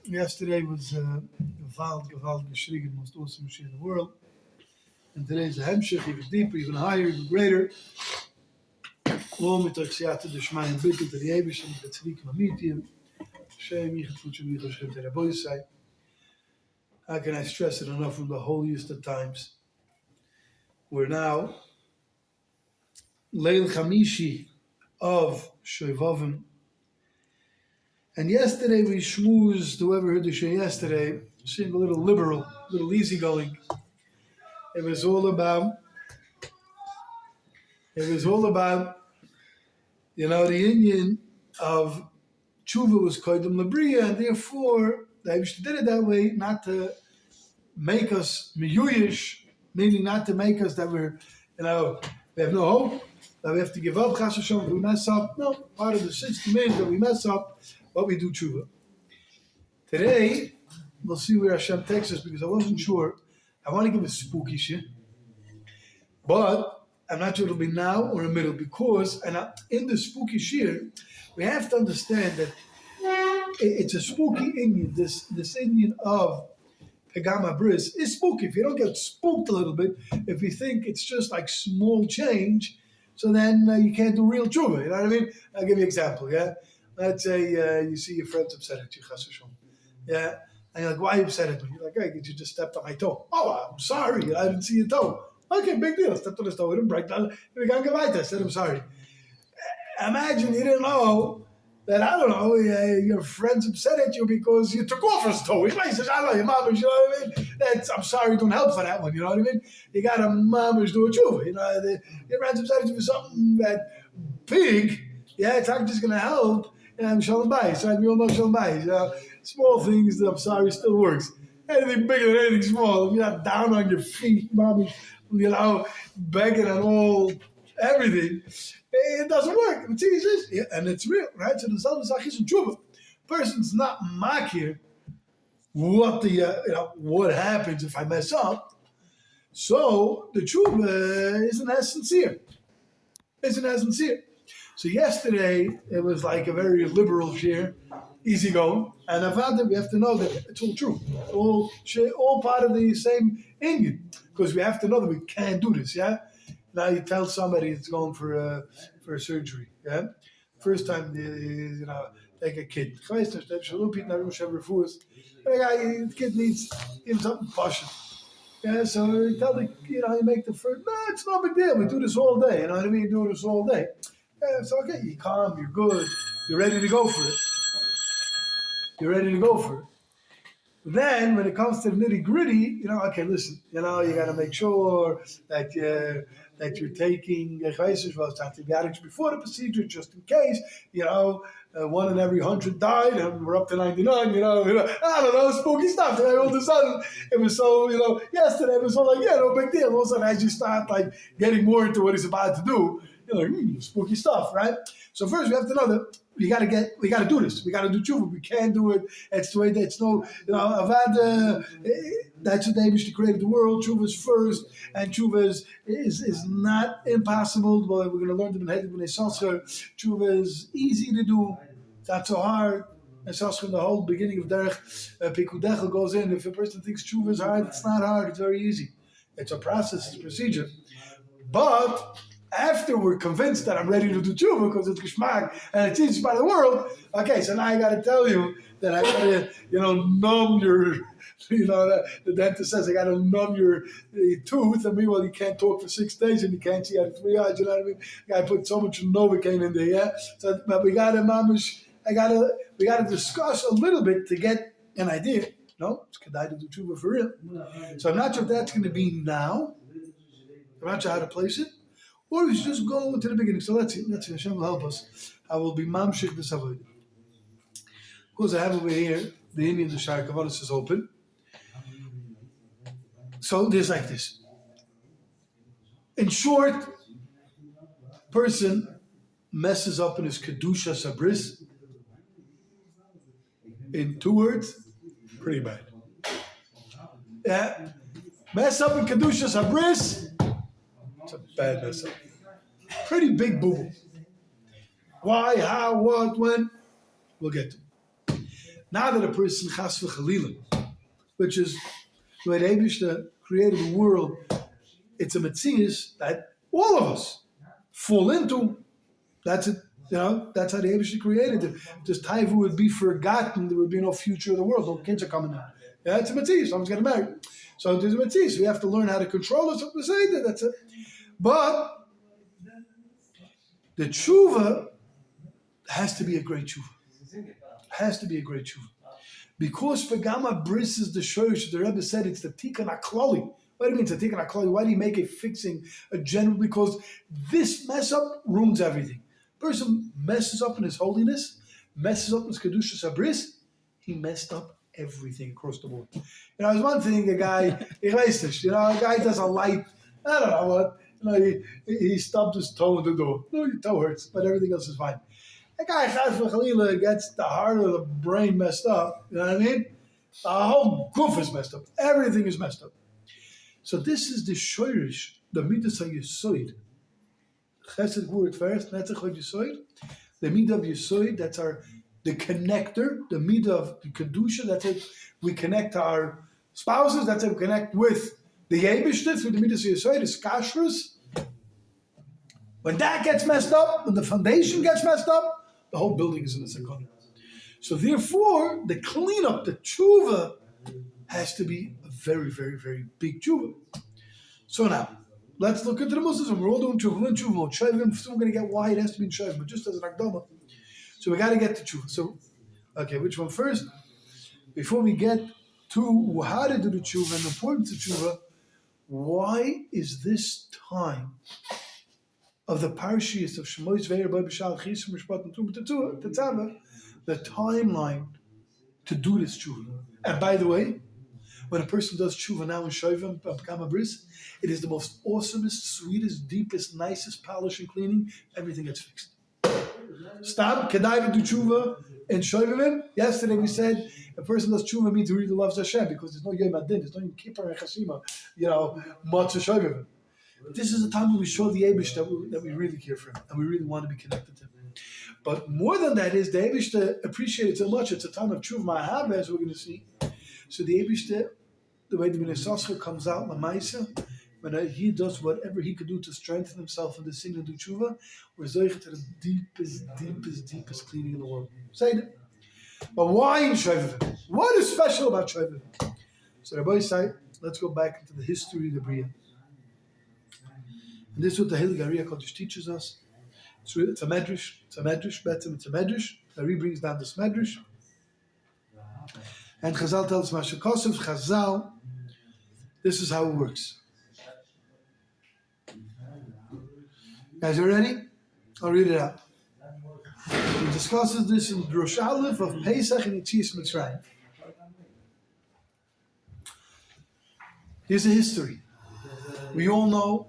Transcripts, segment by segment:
Yesterday was Gewalt geschrieben, most awesome machine in the world. And today's a Hemshech, even deeper, even higher, even greater. All mit euch Siyata Deshmayim Bitten to the Ebershim, the Tzadikim Amitiyim. Shem Yichat Futshu Yichot Shem Teraboy Say. How can I stress it enough from the holiest of times? We're now Leil Chamishi of Shoivovim. And yesterday we schmoozed, whoever heard the show yesterday, seemed a little liberal, a little easygoing. It was all about, the Indian of tshuva was koydem lebriya, and therefore they did it that way, not to make us miyuyish, meaning not to make us that we're, we have no hope, that we have to give up, chas v'shalom, if we mess up. No, part of the system is that we mess up, but we do tshuva. Today, we'll see where Hashem takes us, because I wasn't sure. I want to give a spooky shit, but I'm not sure it'll be now or in the middle, because in the spooky shir, we have to understand that it's a spooky Indian. This Indian of Pegama Bris is spooky. If you don't get spooked a little bit, if you think it's just like small change, so then you can't do real tshuva. You know what I mean? I'll give you an example. Yeah, let's say you see your friends upset at you, chas v'shalom. Yeah, and you're like, "Why are you upset at me?" You're like, "Hey, you just stepped on my toe." "Oh, I'm sorry. I didn't see your toe." "Okay, big deal. I stepped on his toe. We didn't break down. We can't get right. I said, I'm sorry." Imagine you didn't know that, I don't know, your friend's upset at you because you took off his toe. He says, "I love you, mamash," you know what I mean? I'm sorry, don't help for that one, you know what I mean? You got to mamash do a tshuva. Your friend's upset at you for something that big, it's not just going to help. Shalom bayis, right? We all know shalom bayis. Small things, I'm sorry, still works. Anything bigger than anything small. If you're not down on your feet, mamash, begging on all, everything, it doesn't work. It's easy, and it's real, right? So the Zalman Zachis and Tshuva. Person's not makir what happens if I mess up. So the Tshuva isn't as sincere. So yesterday it was like a very liberal share, easy going, and Avada, we have to know that it's all true, all part of the same Indian, because we have to know that we can't do this. Yeah. Now you tell somebody it's going for a surgery. Yeah. First time take a kid. The kid needs something pushing. Yeah, so you tell you make the first. No, it's no big deal. We do this all day. You know what I mean? Do this all day. Yeah, it's okay. You're calm. You're good. You're ready to go for it. But then, when it comes to the nitty gritty, okay, listen. You got to make sure that you're taking antibiotics before the procedure, just in case. 1 in every 100 died, and we're up to 99. I don't know, spooky stuff. And all of a sudden, it was so. Yesterday it was all like, no big deal. All of a sudden, as you start getting more into what he's about to do, you're like, spooky stuff, right? So first, we have to know that we got to do this. We got to do tshuva. We can't do it. It's the way that it's avad. That's what they created the world. Tshuva is first, and tshuva is not impossible. But we're going to learn the tshuva is easy to do. It's not so hard. And so the whole beginning of derech pikudechel goes in. If a person thinks tshuva is hard, it's not hard. It's very easy. It's a process. It's a procedure. But after we're convinced that I'm ready to do tshuva because it's geschmack and it's easy by the world, okay, so now I got to tell you that I got to, numb your, the dentist says I got to numb your tooth, and meanwhile you can't talk for 6 days and you can't see out of 3 eyes, you know what I mean? I got to put so much Novocaine in there, yeah? So, but we got to discuss a little bit to get an idea. No, it's kedai to do tshuva for real. So I'm not sure if that's going to be now. I'm not sure how to place it. Or we should just go to the beginning. So let's see. Hashem will help us. I will be mamshik b'savodah. Of course, I have over here the Indian, the Shar Kavalis is open. So there's like this. In short, person messes up in his kedusha sabris. In 2 words, pretty bad. Yeah, mess up in kedusha sabris. It's a bad mess up. Pretty big boo. Why, how, what, when? We'll get to it. Not that a person chas v'chalila, which is the way the Eibishter created the world. It's a metzius that all of us fall into. That's it. That's how the Eibishter created it. This taiva would be forgotten. There would be no future of the world. No kids are coming out. Yeah, it's a metzius. Someone's getting married. So there's a metzius. We have to learn how to control it. So we say that. That's it. But the tshuva has to be a great tshuva. Has to be a great tshuva. Because Pagama Bris is the shoyish, the Rebbe said it's the tikkun haklali. What do you mean it's a tikkun haklali? Why do you make it fixing a general? Because this mess up ruins everything. Person messes up in his holiness, messes up in his kedushas habris, he messed up everything across the board. It's one thing a guy, a guy does a light, I don't know what, he stubbed his toe in the door. No, your toe hurts, but everything else is fine. A guy gets the heart of the brain messed up. You know what I mean? The whole goof is messed up. Everything is messed up. So this is the shoirish, the midas hayesoid. Chesed word first, netzach hayesoid. The midah of yesoid, that's the connector. The midah of the kedusha, that's it. We connect to our spouses. That's how we connect with the Eibishter through the midas hayesoid. Is kashrus. When that gets messed up, when the foundation gets messed up, the whole building is in a second. So therefore, the cleanup, the tshuva, has to be a very, very, very big tshuva. So now, let's look into the Muslims. We're all doing tshuva, shovim. Soon we're going to get why it has to be in shovim, but just as an akdama. So we got to get to tshuva. So, okay, which one first? Before we get to how to do the tshuva and the importance of tshuva, why is this time of the parashiyas of Shemois Ve'er Boi B'Shal Chisim Mishpat and Tetzaveh, the timeline to do this tshuva? And by the way, when a person does tshuva now in Shovim, Kama Bris, it is the most awesomest, sweetest, deepest, nicest polish and cleaning. Everything gets fixed. Stop. Kedai to do tshuva in Shovim. Yesterday we said a person does tshuva means he really loves Hashem because there's no Yom Adin, there's no Kippur and Chasima, Matzah Shovim. This is a time when we show the Eibush that we really care for him and we really want to be connected to him. But more than that is the Eibush appreciate it so much. It's a time of tshuva ma'ahava, as we're going to see. So the Eibush, the way the Minasascha comes out, Lamaisa, when he does whatever he could do to strengthen himself in the sin and do tshuva, we're zoich to the deepest cleaning in the world. Say it. But why in Shovim? What is special about Shovim? So Rabbi say, let's go back into the history of the Bria. And this is what the Heilig Ariya Kodesh teaches us. It's a medrash. It's a medrash. Ari brings down this medrash. And Chazal tells us, Mashakosov, Chazal, this is how it works. Guys, are you ready? I'll read it out. He discusses this in Rosh Aleph of Pesach and Yetzias Mitzrayim. Here's the history. We all know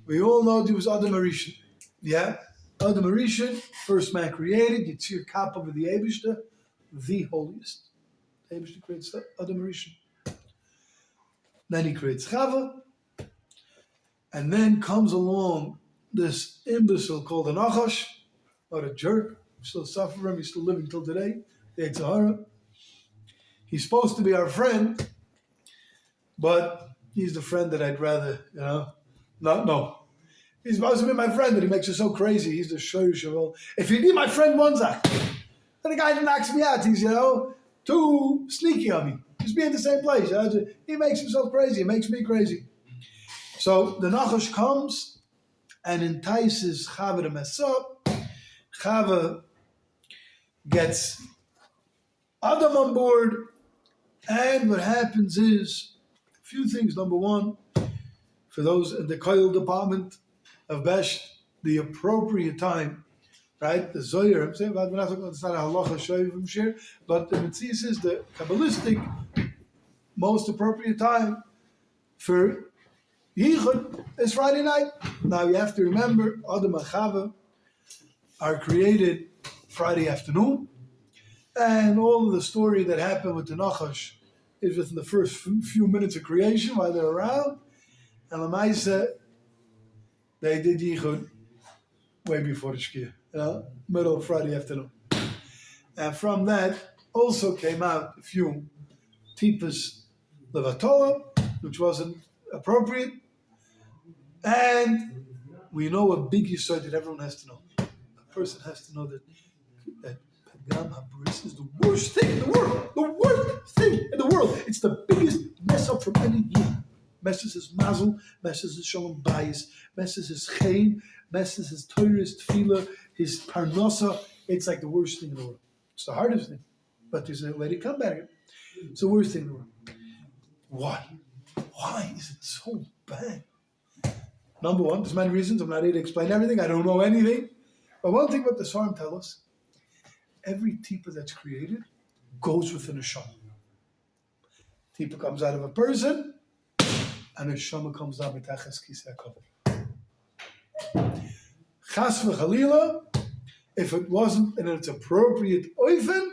there was Adam Harishon. Yeah? Adam Harishon, first man created, Yitzir Kappa with the Eibishter, the holiest. The Eibishter creates Adam Harishon. Then he creates Chava. And then comes along this imbecile called an Achash, or a jerk. We still suffer from him, he's still living till today, the Yitzhahara. He's supposed to be our friend, but he's the friend that I'd rather, not know. He's supposed to be my friend, but he makes it so crazy. He's the Shuir. If he'd be my friend one Zach, then the guy that knocks me out, he's, too sneaky on me. Just be in the same place. He makes himself crazy. He makes me crazy. So the Nachash comes and entices Chava to mess up. Chava gets Adam on board. And what happens is a few things. Number one, for those in the Koil department of Besh, the appropriate time, right? The Zohar, I'm saying, we're not talking about it's not a halacha shoy from Shir, but the Mitzvah is the Kabbalistic most appropriate time for Yichud is Friday night. Now you have to remember, Adam and Chava are created Friday afternoon, and all of the story that happened with the Nachash is within the first few minutes of creation while they're around. And Lamaisa, they did Yichud way before the Shkia, middle of Friday afternoon. And from that also came out a few tipas levatola, which wasn't appropriate. And we know a big yesod that everyone has to know. A person has to know that Pagam Habris is the worst thing in the world. The worst thing in the world. It's the biggest mess up from any year. Messes his mazel, messes his shalom bayis, messes his chaim, messes his Torah, his tefillah, his parnosa. It's like the worst thing in the world. It's the hardest thing. But there's a way to combat it. It's the worst thing in the world. Why? Why is it so bad? Number one, there's many reasons. I'm not able to explain everything. I don't know anything. But one thing what the Svarim tell us, every tipa that's created goes with a neshama. Tipa comes out of a person, and a neshama comes out mitachas kisei hakavod. Chas v'chalila, if it wasn't in its appropriate oifen,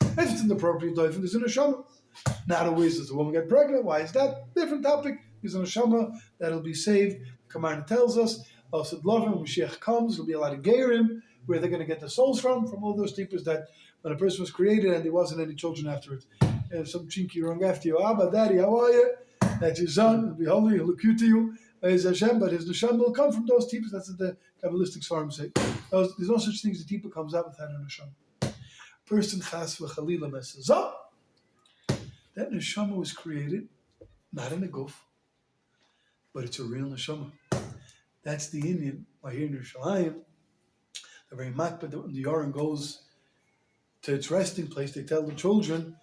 if it's an appropriate oifen, there's a neshama. Not always does the woman get pregnant. Why is that? Different topic. There's a neshama that'll be saved. The Gemara tells us, also when Mashiach comes, there'll be a lot of geirim, where they're going to get the souls from all those tipas that when a person was created and there wasn't any children afterwards. And some chinky wrong after you, Abba, Daddy, how are you? That's your son, he'll be holy, he'll look cute to you. Is Hashem, but his neshama will come from those tipas. That's what the Kabbalistic Svarim say. There's no such thing as a tipa comes out without a neshama. Person chas v'chalila messes up. That neshama was created, not in a guf, but it's a real neshama. That's the Indian. I hear in Yerushalayim, the very makbid that when the Yoren goes to its resting place, they tell the children,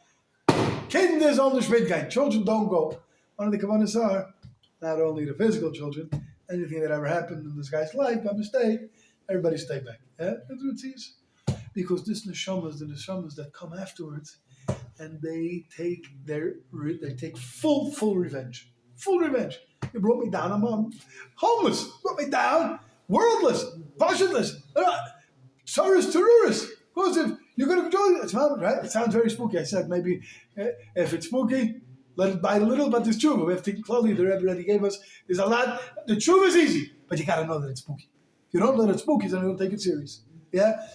Kinder sollen nicht mitgehen. Children don't go. One of the kavanas are, not only the physical children, anything that ever happened in this guy's life by mistake, everybody stay back. Yeah? That's what it says. Because this neshamas, the neshamas that come afterwards, and they take full revenge. Full revenge. You brought me down, I'm homeless. Brought me down, worldless, passionless, sorrow's teruris. Because if you're going to enjoy it, right? It sounds very spooky. I said maybe if it's spooky, let it bite a little, but there's tshuva. We have to closely, the Rebbe already gave us. There's a lot. The tshuva is easy, but you got to know that it's spooky. If you don't know that it's spooky, then you don't take it serious. Yeah?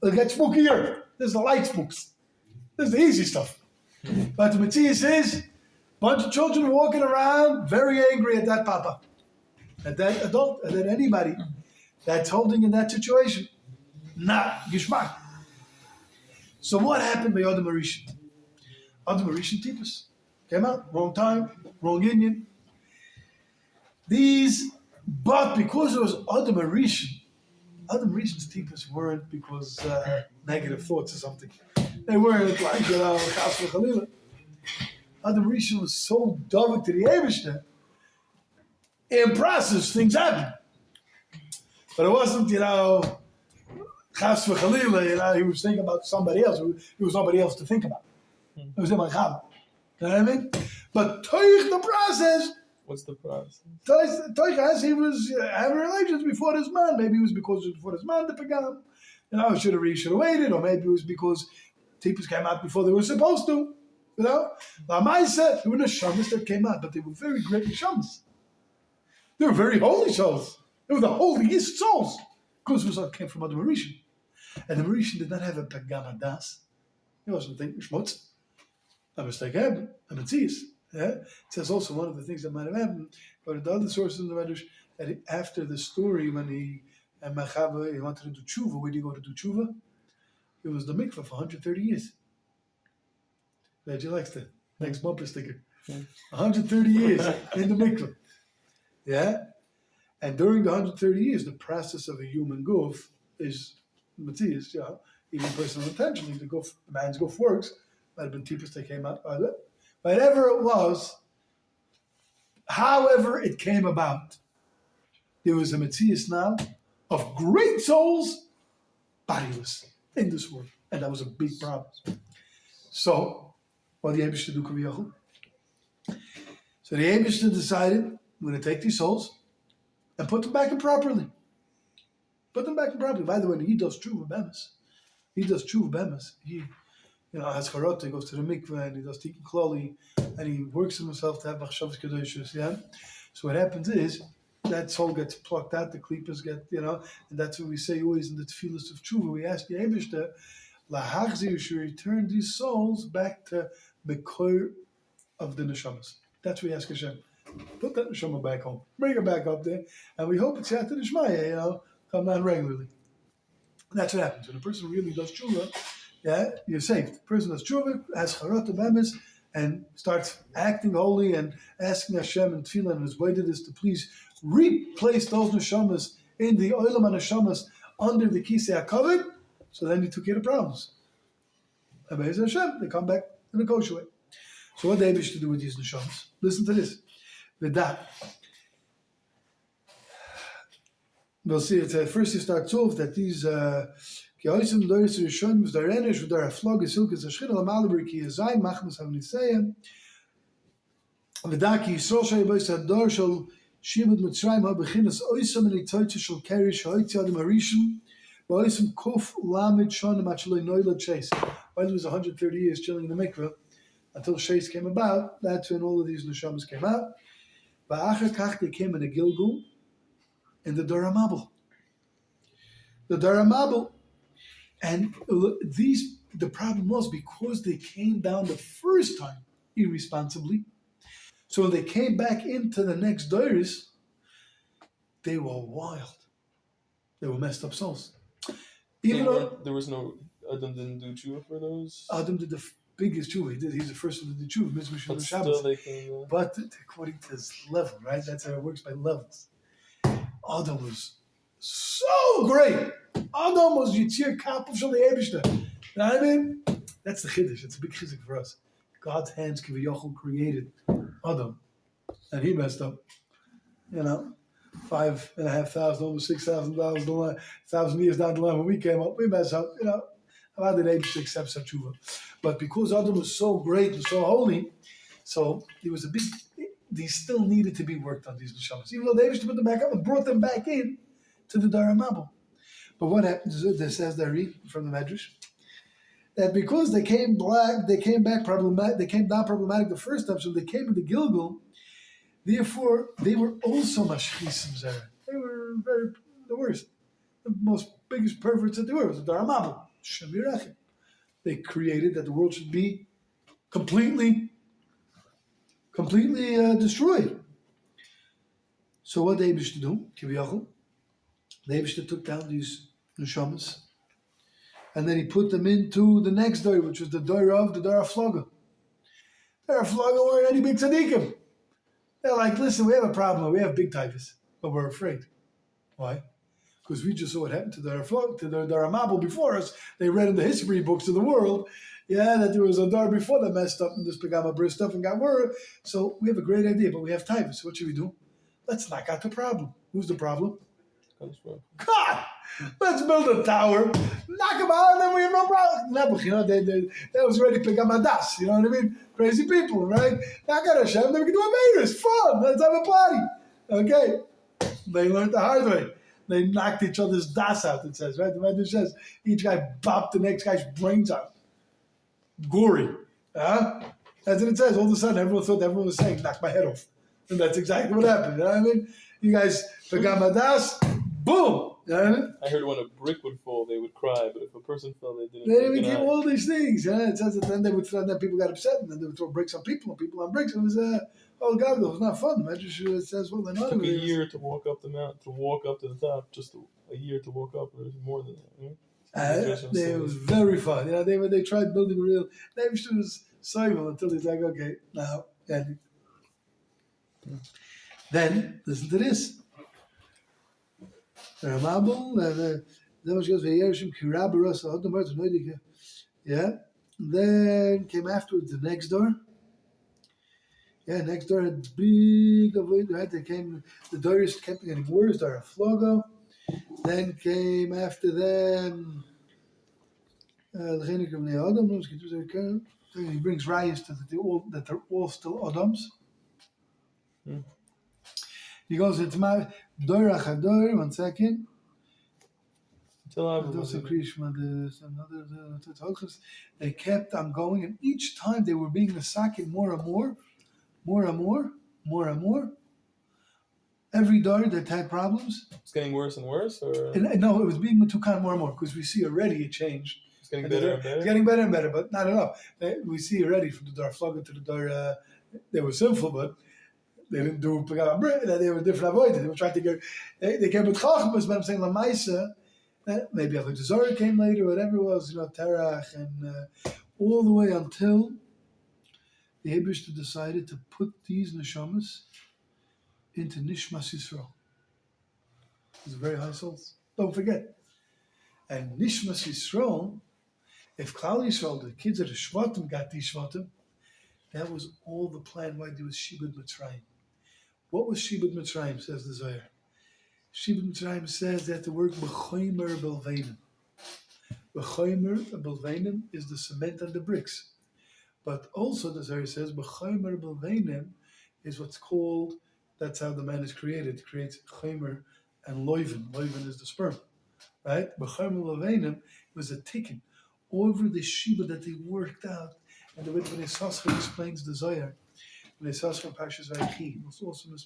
It'll get spookier. There's the light spooks. There's the easy stuff. But the Matthias is, a bunch of children walking around very angry at that papa, at that adult, at anybody that's holding in that situation. Not Gishmak. So what happened by Adam Arishan? Adam Arishan Tipas came out, wrong time, wrong Indian. But because it was Adam Arishan's Tipas weren't because negative thoughts or something. They weren't like, Chas v'Chalila. Adam Arishan was so dovek to the Eibishter. In process, things happened. But it wasn't, Chas v'Chalila, he was thinking about somebody else. There was nobody else to think about. It was him and Chava. You know what I mean? But Toich, the process. What's the process? Toich, he was having relations before his man. Maybe it was because it was before his man, the Pagam. Should have waited, or maybe it was because Tipas came out before they were supposed to. Lamaisa, there were neshamas that came out, but they were very great neshamas. They were very holy souls. They were the holiest souls. Because it came from Adam Arishan. And the Arishan did not have a Pagam Hadas. He wasn't thinking Shmutz. A mistake happened. A Metzias. Yeah? It says also one of the things that might have happened, but the other sources in the Medrash, that after the story when he wanted to do tshuva, where did he go to do tshuva? It was the mikveh for 130 years. Glad you likes the next bumper sticker. 130 years in the mikveh. Yeah? And during the 130 years, the process of a human goof is Matthias, even personal intentionally, the man's goof works. Might have been Tipas that came out by that. Whatever it was, however it came about, there was a Matthias now of great souls, bodiless, in this world. And that was a big problem. So, what did the Eibishter do, Kaviyachal? So the Eibishter decided, we're going to take these souls and put them back in properly. Put them back in properly. By the way, he does tshuva bemis. He has charot, he goes to the mikveh, and he does tikkun klali, and he works on himself to have machshavas kedoshos, yeah? So what happens is, that soul gets plucked out, the klippers get, and that's what we say always in the tefillas of tshuva. We ask the Eibishter, Lahachzir should return these souls back to the core of the neshamas. That's what we ask Hashem. Put that neshama back home. Bring her back up there. And we hope it's after the Shmaya, come down regularly. And that's what happens. When a person really does tshuva, you're saved. The person does tshuva, has charata bemis, and starts acting holy and asking Hashem and tefillah and his is to please replace those neshamas in the oilam neshamas under the kisei hakavod. So then he took care of problems. And Hashem, they come back in a kosher way. So what do Eibush to do with these neshamas? Listen to this. With that, we'll see. First, he starts off that these Kiyosim Doris Rishon with Darenish with their flog is silk is a shchina lamalabri ki yazay machmas havnisayim. V'daki Yisrael shaybois hador shal shibud mitzrayim habechinas oisam and itoytze shal kerish hoitzi adam harishon v'oisam kuf lamed shonim achaloi noilad sheis. While he was 130 years chilling in the mikveh until sheis came about, that's when all of these neshamas came out. V'achar kach they came in a Gilgul in the Doramabel. The Doramabel. And the problem was because they came down the first time irresponsibly. So when they came back into the next Doris, they were wild. They were messed up souls. Even though there was no Adam didn't do tshuva for those. Adam did the biggest tshuva. He did. He's the first one to do tshuva. But still they came. But according to his level, right? That's how it works by levels. Adam was so great. Adam was Yitzir Kapov Shal Eibishter. You know what I mean? That's the chiddush. It's a big chiddush for us. God's hands Kiviyachol created Adam, and he messed up. 5,500, almost $6,000 1,000 years down the line when we came up, we messed up. How did Eibishter accept such tshuva? But because Adam was so great and so holy, so there was a big. These still needed to be worked on, these neshamas. Even though they put them back up and brought them back in to the Daramabel. But what happens is, this says the read from the Medrash, that because they came down problematic the first time, so they came into Gilgul, therefore they were also mashchisim zera. They were the worst. The most biggest perverts that they were was the Daramabel. Shemirachim. They created that the world should be completely destroyed. So what did Eibush do? Kiviyachol. The Eibush took down these neshamas, and then he put them into the next door, which was the door of the Darafloga. Darafloga weren't any big tzaddikim. They're like, listen, we have a problem. We have big typhus, but we're afraid. Why? Because we just saw what happened to the Daramabel before us. They read in the history books of the world, that there was a Dar before that messed up and this Pagama burst up and got worse. So we have a great idea, but we have typhus. So what should we do? Let's knock out the problem. Who's the problem? God! Let's build a tower, knock them out, and then we have no problem. That was already Pagama Das, you know what I mean? Crazy people, right? Knock out Hashem, then we can do a Vedas. Fun! Let's have a party. Okay? They learned the hard way. They knocked each other's das out, it says, right? The Medrash says each guy bopped the next guy's brains out. Gory. That's what it says. All of a sudden, everyone thought everyone was saying, knock my head off. And that's exactly what happened. You know what I mean? You guys, Pagama Das, boom! You know what I mean? I heard when a brick would fall, they would cry, but if a person fell, they didn't. They became all these things. It says that then then people got upset, and then they would throw bricks on people, and people on bricks. It was, God, it was not fun. The Medrash says, well, it took a year to walk up the mountain, to walk up to the top, just a year to walk up, or more than that. It was very fun. They tried building a real. They was civil until he's like, okay, now, then listen to this. Ramabel, then came afterwards the next door. Next door had big avoid, right? The doors kept getting worse. There a flogo. Then came after them. He brings rayas to that they're all still Adams. He goes into my door achador. 1 second. They kept on going, and each time they were being masakin more and more. Every door that had problems. It's getting worse and worse, or no, it was being matukan more and more because we see already it changed. getting better and better. It's getting better and better, but not enough. We see already from the Dar Flugger to the Dar, they were sinful, but they didn't do Pagam Brit, they were different avoided. They were trying to get, they came with Chachmas, but I'm saying La Maisa, maybe Avodah Zarah came later, whatever it was, Terach, and all the way until the Eibishter decided to put these neshamas into Nishmas Yisrael. These are very high souls. Don't forget. And Nishmas Yisrael, if Klal Yisrael, the kids of the Shvatim, got these Shvatim, that was all the plan why there was Shibud Mitzrayim. What was Shibud Mitzrayim, says the Zohar? Shibud Mitzrayim says that the word B'choimer Belveinim. B'choimer Belveinim is the cement and the bricks. But also the Zohar says B'choimer Belveinim is what's called, that's how the man is created. It creates Choimer and Loiven. Loiven is the sperm. Right? B'choimer Belveinim was a tikkun over the Shibud that they worked out. And the way when Esaschar explains the Zohar, when Esaschar Parshas Vayechi, most awesome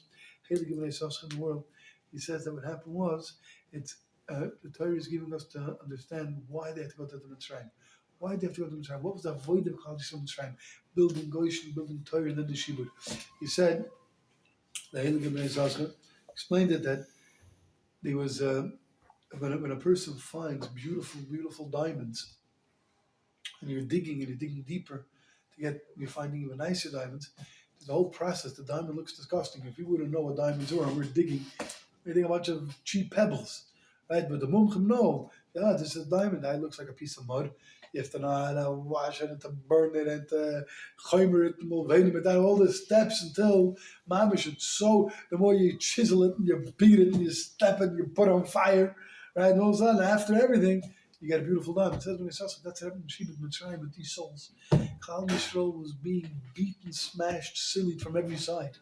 Heilig of Esaschar in the world, he says that what happened was, it's the Torah is giving us to understand why they had to go to the Mitzrayim. Why did they have to go to the Mitzrayim? What was the void of Klal Yisrael Mitzrayim? Building Goshen, building Torah, and then the Shibud. He said, the Heilig of Esaschar explained it that there was, when a person finds beautiful, beautiful diamonds, and you're digging deeper, you're finding even nicer diamonds. The whole process, the diamond looks disgusting. If you wouldn't know what diamonds are, and we're digging a bunch of cheap pebbles, right? But the mumchim know, this is a diamond. That looks like a piece of mud. You have to know how to wash it and to burn it and to choimer it and mulvenim it, all the steps until mamish it's so. The more you chisel it and you beat it and you step it and you put it on fire, right? And all of a sudden, after everything, you get a beautiful diamond. It says when it says that's happening in Shibud Mitzrayim with these souls. Klal Yisrael was being beaten, smashed, sillied from every side.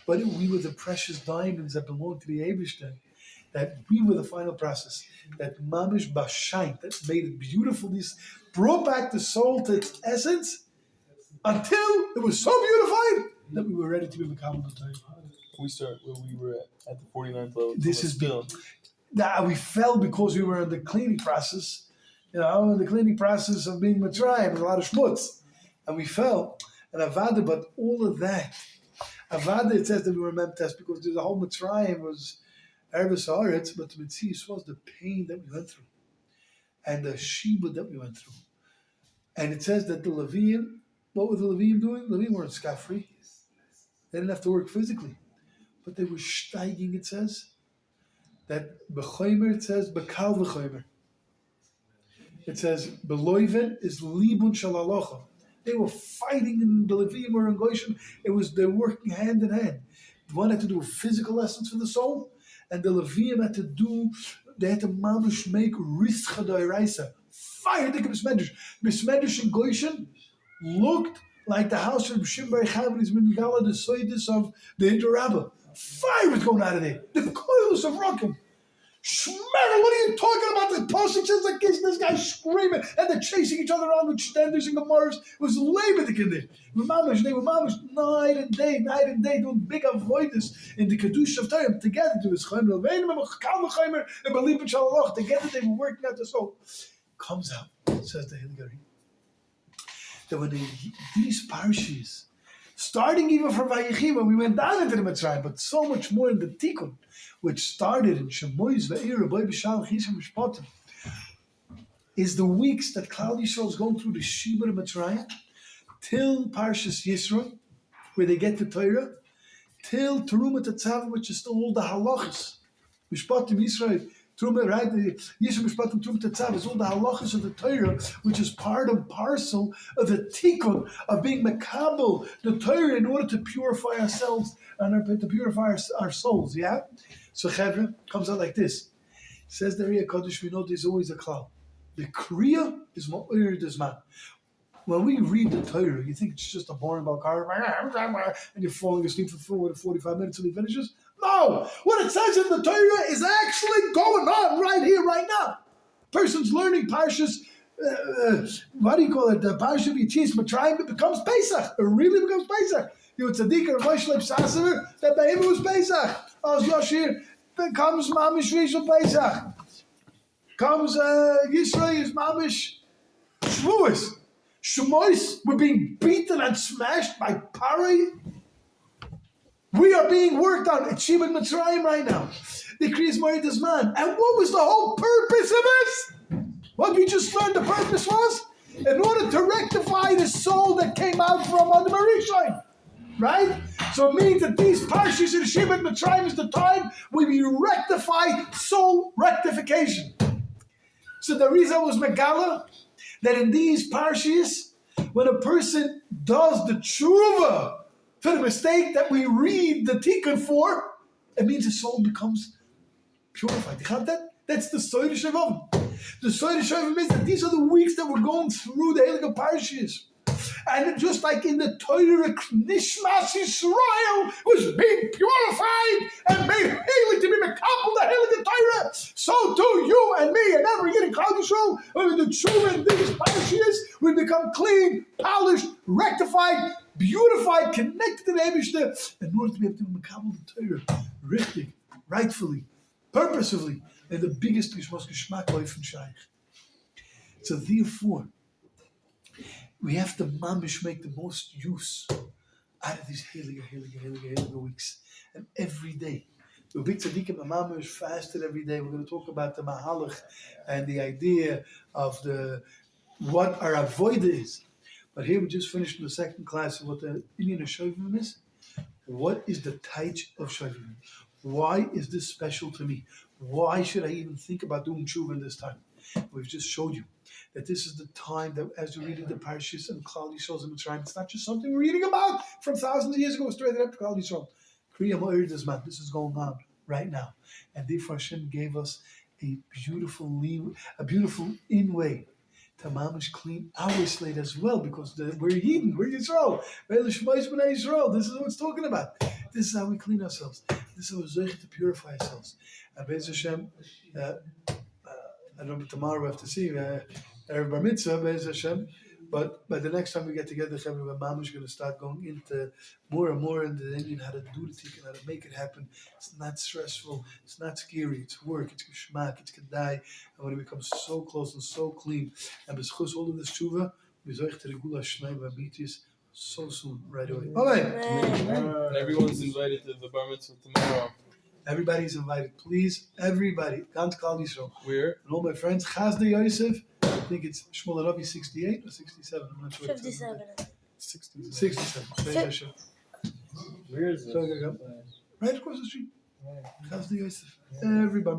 But we were the precious diamonds that belonged to the Eibishter. That we were the final process. That mamish b'shain, that made it beautiful. This brought back the soul to its essence until it was so beautified that we were ready to be Mekabel the Torah. We were at the 49th level. This is still. We fell because we were in the cleaning process, in the cleaning process of being Mitzrayim, there's a lot of schmutz. And we fell. And Avada, but all of that, Avada, it says that we were Memtes because the whole Mitzrayim was Erevis Haaretz, but the Mitzvah was the pain that we went through and the Shibud that we went through. And it says that the Leviim, what were the Leviim doing? The Leviim weren't scot-free. They didn't have to work physically. But they were steiging, it says. That b'choimer, it says b'kal v'choimer. It says b'loiven is libun shel halacha. They were fighting in the Leviim or in Goshen. They're working hand in hand. One had to do physical lessons for the soul, and the Leviim had to mamish make rischa d'oraisa. Fire the Bismedrish. Bismedrish in Goshen looked like the house of Shimbar Chavris Mimigala, the Soidis of the Hindu Rabbah. Fire was going out of there. The coils of rocking. Shmer, what are you talking about? The posting says like this guy screaming, and they're chasing each other around with standers and gemaras. It was labor the kid there. They were mamish night and day doing big avoidance in the Kedusha of time together. To his chaymer, and believe in Shalaloch. Together they were working out the soul. Comes out, says the Hilgari, that when these parshas, starting even from Vayechi, when we went down into the Mitzrayim, but so much more in the Tikkun, which started in Shemois Ve'ir, Boi B'Shal, Chishim Mishpatim, is the weeks that Klal Yisrael is going through the Shibud of Mitzrayim, till Parshas Yisro, where they get the Torah, till Terumat Tetzav, which is still all the halachas. Mishpatim Yisrael, Truma, right? Yisro Mishpatim Truma Tetzav is all the halachas of the Torah, which is part and parcel of the tikkun of being mekabel the Torah in order to purify ourselves and to purify our souls. Yeah. So Chevra comes out like this. It says the Riyah Kodesh, we know there's always a klal. The kriya is ma'ir desman. When we read the Torah, you think it's just a boring balkar, and you're falling asleep for 45 minutes until he finishes. No! What it says in the Torah is actually going on right here, right now. Person's learning Parshas, what do you call it? The Parshas Yitzis Mitzrayim, it becomes Pesach. It really becomes Pesach. You Tzaddik or Moshe Sasaver, that by him it was Pesach. As Yoshir, comes Mamish Rishon Pesach. Comes Yisrael is Mamish Shavuos, Shemois were being beaten and smashed by Pari. We are being worked on at Sheba Mitzrayim right now. The Kriyas Moridas man. And what was the whole purpose of this? What we just learned the purpose was? In order to rectify the soul that came out from Adam Arishon. Right? So it means that these parshas in Sheba Mitzrayim is the time when we rectify soul rectification. So the reason was Megala, that in these parshas, when a person does the tshuva for the mistake that we read the tikkun for, it means the soul becomes purified. You have that? That's the Shuir Shavim. The Shuir Shavim means that these are the weeks that we're going through the Heilige Parshas. And just like in the Torah, Nishmas Yisrael was being purified and made holy to be mekabel the Heilige Torah, so too you and me and every Yidden Klal Yisrael, when we do tshuva in these parashas, we become clean, polished, rectified, beautified, connected to the Eibishter, in order to be able to be mekabel the Torah, richtig, rightfully, purposefully, and the biggest Gishmos Gishmak life from Shaykh. So therefore, we have to mamish make the most use out of these heilige weeks. And every day. The big tzaddikim mamish fasted every day. We're going to talk about the mahalach and the idea of what our avoida is. But here we just finished the second class of what the Indian of Shovim is. What is the taich of Shovim? Why is this special to me? Why should I even think about doing tshuva in this time? We've just showed you that this is the time that, as you're reading the parashas and Klal Yisrael and Mitzrayim, it's not just something we're reading about from thousands of years ago, straight up to Klal Yisrael. Kriya Ma'ir man, this is going on right now. And therefore Hashem gave us a beautiful in-way to mamish clean our slate as well, because we're Yidden, we're Yisrael. This is what it's talking about. This is how we clean ourselves. This is how we're to purify ourselves. And Be'ez Hashem, I don't know, tomorrow we have to see Erev Bar Mitzvah, Be'ez Hashem. But by the next time we get together, Mama is going to start going into more and more into the Indian, how to do the tikkun, how to make it happen. It's not stressful, it's not scary, it's work, it's geschmack, it's kedai. And when it becomes so close and so clean, and b'schus all of this tshuva, we zoich to regula shnei v'amitis so soon, right away. And everyone's invited to the Bar Mitzvah tomorrow. Everybody's invited, please. Everybody. Ganz Klal Yisrael. Where? And all my friends. Chazda Yosef. I think it's Shmuel Arabi 68 or 67. I'm not sure. 57. 67. Where is it? Right across the street. Chazda Yosef. Everybody.